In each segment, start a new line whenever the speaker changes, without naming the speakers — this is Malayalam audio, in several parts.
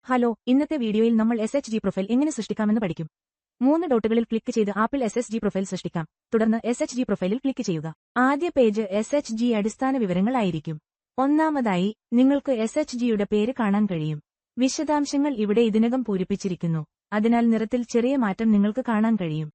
ഹലോ, ഇന്നത്തെ വീഡിയോയിൽ നമ്മൾ SHG പ്രൊഫൈൽ എങ്ങനെ സൃഷ്ടിക്കാമെന്ന് പഠിക്കും. 3 ഡോട്ടുകളിൽ ക്ലിക്ക് ചെയ്ത് ആപ്പിൽ SHG പ്രൊഫൈൽ സൃഷ്ടിക്കാം. തുടർന്ന് SHG പ്രൊഫൈലിൽ ക്ലിക്ക് ചെയ്യുക. ആദ്യ പേജ് SHG അടിസ്ഥാന വിവരങ്ങൾ ആയിരിക്കും. ഒന്നാമതായി, നിങ്ങൾക്ക് SHGയുടെ പേര് കാണാൻ കഴിയും. വിശദാംശങ്ങൾ ഇവിടെ ഇതിനകം പൂരിപ്പിച്ചിരിക്കുന്നു. അതിനാൽ നിറത്തിൽ ചെറിയ മാറ്റം നിങ്ങൾക്ക് കാണാൻ കഴിയും.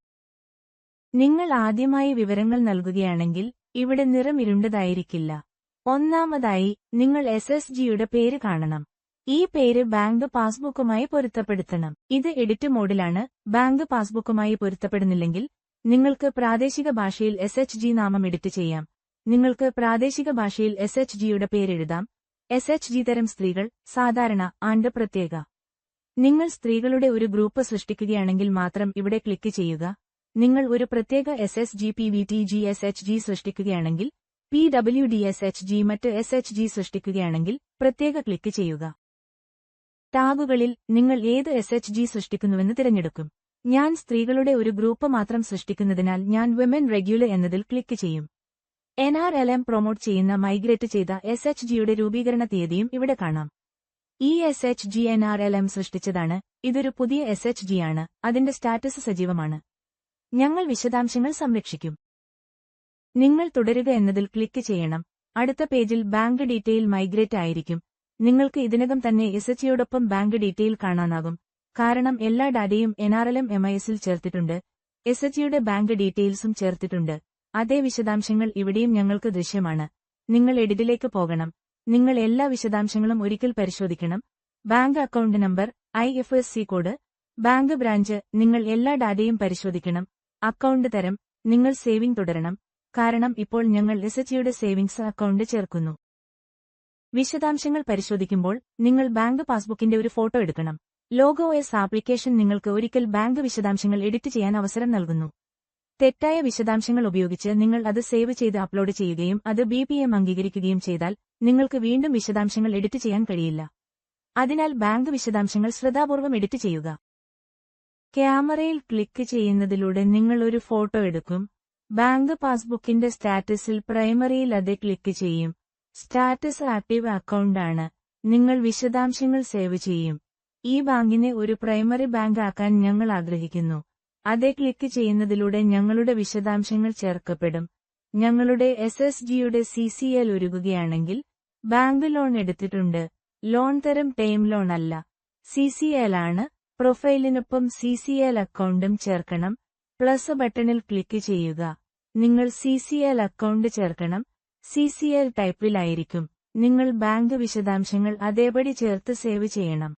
നിങ്ങൾ ആദ്യമായി വിവരങ്ങൾ നൽകുകയാണെങ്കിൽ ഇവിടെ നിറം ഇരുണ്ടതായിരിക്കില്ല. ഒന്നാമതായി, നിങ്ങൾ SHGയുടെ പേര് കാണണം. ഈ പേര് ബാങ്ക് പാസ്ബുക്കുമായി പൊരുത്തപ്പെടുത്തണം. ഇത് എഡിറ്റ് മോഡിലാണ്. ബാങ്ക് പാസ്ബുക്കുമായി പൊരുത്തപ്പെടുന്നില്ലെങ്കിൽ നിങ്ങൾക്ക് പ്രാദേശിക ഭാഷയിൽ SHG നാമം എഡിറ്റ് ചെയ്യാം. നിങ്ങൾക്ക് പ്രാദേശിക ഭാഷയിൽ SHGയുടെ പേരെഴുതാം. SHG തരം സ്ത്രീകൾ, സാധാരണ, ആൻഡ് പ്രത്യേക. നിങ്ങൾ സ്ത്രീകളുടെ ഒരു ഗ്രൂപ്പ് സൃഷ്ടിക്കുകയാണെങ്കിൽ മാത്രം ഇവിടെ ക്ലിക്ക് ചെയ്യുക. നിങ്ങൾ ഒരു പ്രത്യേക SSG PVTG SHG സൃഷ്ടിക്കുകയാണെങ്കിൽ PWD-SHG മറ്റ് SHG സൃഷ്ടിക്കുകയാണെങ്കിൽ പ്രത്യേക ക്ലിക്ക് ചെയ്യുക. ടാഗുകളിൽ നിങ്ങൾ ഏത് SHG സൃഷ്ടിക്കുന്നുവെന്ന് തിരഞ്ഞെടുക്കും. ഞാൻ സ്ത്രീകളുടെ ഒരു ഗ്രൂപ്പ് മാത്രം സൃഷ്ടിക്കുന്നതിനാൽ ഞാൻ വിമൻ റെഗുലർ എന്നതിൽ ക്ലിക്ക് ചെയ്യും. NRLM പ്രൊമോട്ട് ചെയ്യുന്ന മൈഗ്രേറ്റ് ചെയ്ത SHGയുടെ രൂപീകരണ തീയതിയും ഇവിടെ കാണാം. ഈ SHG NRLM സൃഷ്ടിച്ചതാണ്. ഇതൊരു പുതിയ SHG ആണ്. അതിന്റെ സ്റ്റാറ്റസ് സജീവമാണ്. ഞങ്ങൾ വിശദാംശങ്ങൾ സംരക്ഷിക്കും. നിങ്ങൾ തുടരുക എന്നതിൽ ക്ലിക്ക് ചെയ്യണം. അടുത്ത പേജിൽ ബാങ്ക് ഡീറ്റെയിൽ മൈഗ്രേറ്റ് ആയിരിക്കും. നിങ്ങൾക്ക് ഇതിനകം തന്നെ SHGയോടൊപ്പം ബാങ്ക് ഡീറ്റെയിൽ കാണാനാകും. കാരണം എല്ലാ ഡാറ്റയും NRLM MISൽ ചേർത്തിട്ടുണ്ട്. SHGയുടെ ബാങ്ക് ഡീറ്റെയിൽസും ചേർത്തിട്ടുണ്ട്. അതേ വിശദാംശങ്ങൾ ഇവിടെയും ഞങ്ങൾക്ക് ദൃശ്യമാണ്. നിങ്ങൾ എഡിറ്റിലേക്ക് പോകണം. നിങ്ങൾ എല്ലാ വിശദാംശങ്ങളും ഒരിക്കൽ പരിശോധിക്കണം. Bank account number, IFSC code, bank branch, നിങ്ങൾ എല്ലാ ഡാറ്റയും പരിശോധിക്കണം. അക്കൗണ്ട് തരം, നിങ്ങൾ സേവിംഗ് തുടരണം. കാരണം ഇപ്പോൾ ഞങ്ങൾ SHGയുടെ സേവിംഗ്സ് അക്കൗണ്ട് ചേർക്കുന്നു. വിശദാംശങ്ങൾ പരിശോധിക്കുമ്പോൾ നിങ്ങൾ ബാങ്ക് പാസ്ബുക്കിന്റെ ഒരു ഫോട്ടോ എടുക്കണം. ലോഗോ-OS ആപ്ലിക്കേഷൻ നിങ്ങൾക്ക് ഒരിക്കൽ ബാങ്ക് വിശദാംശങ്ങൾ എഡിറ്റ് ചെയ്യാൻ അവസരം നൽകുന്നു. തെറ്റായ വിശദാംശങ്ങൾ ഉപയോഗിച്ച് നിങ്ങൾ അത് സേവ് ചെയ്ത് അപ്ലോഡ് ചെയ്യുകയും അത് BPM അംഗീകരിക്കുകയും ചെയ്താൽ നിങ്ങൾക്ക് വീണ്ടും വിശദാംശങ്ങൾ എഡിറ്റ് ചെയ്യാൻ കഴിയില്ല. അതിനാൽ ബാങ്ക് വിശദാംശങ്ങൾ ശ്രദ്ധാപൂർവ്വം എഡിറ്റ് ചെയ്യുക. ക്യാമറയിൽ ക്ലിക്ക് ചെയ്യുന്നതിലൂടെ നിങ്ങൾ ഒരു ഫോട്ടോ എടുക്കും. ബാങ്ക് പാസ്ബുക്കിന്റെ സ്റ്റാറ്റസിൽ പ്രൈമറിയിൽ അത് ക്ലിക്ക് ചെയ്യും. സ്റ്റാറ്റസ് ആക്റ്റീവ് അക്കൗണ്ട് ആണ്. നിങ്ങൾ വിശദാംശങ്ങൾ സേവ് ചെയ്യും. ഈ ബാങ്കിനെ ഒരു പ്രൈമറി ബാങ്ക് ആക്കാൻ ഞങ്ങൾ ആഗ്രഹിക്കുന്നു. അതേ ക്ലിക്ക് ചെയ്യുന്നതിലൂടെ ഞങ്ങളുടെ വിശദാംശങ്ങൾ ചേർക്കപ്പെടും. ഞങ്ങളുടെ SSGയുടെ CCL ഉരുകുകയാണെങ്കിൽ ബാങ്ക് ലോൺ എടുത്തിട്ടുണ്ട്. ലോൺ തരം ടേം ലോൺ അല്ല, CCL ആണ്. പ്രൊഫൈലിനൊപ്പം CCL അക്കൗണ്ടും ചേർക്കണം. പ്ലസ് ബട്ടണിൽ ക്ലിക്ക് ചെയ്യുക. നിങ്ങൾ CCL അക്കൗണ്ട് ചേർക്കണം. CCL ടൈപ്പിലായിരിക്കും. നിങ്ങൾ ബാങ്ക് വിശദാംശങ്ങൾ അതേപടി ചേർത്ത് സേവ് ചെയ്യണം.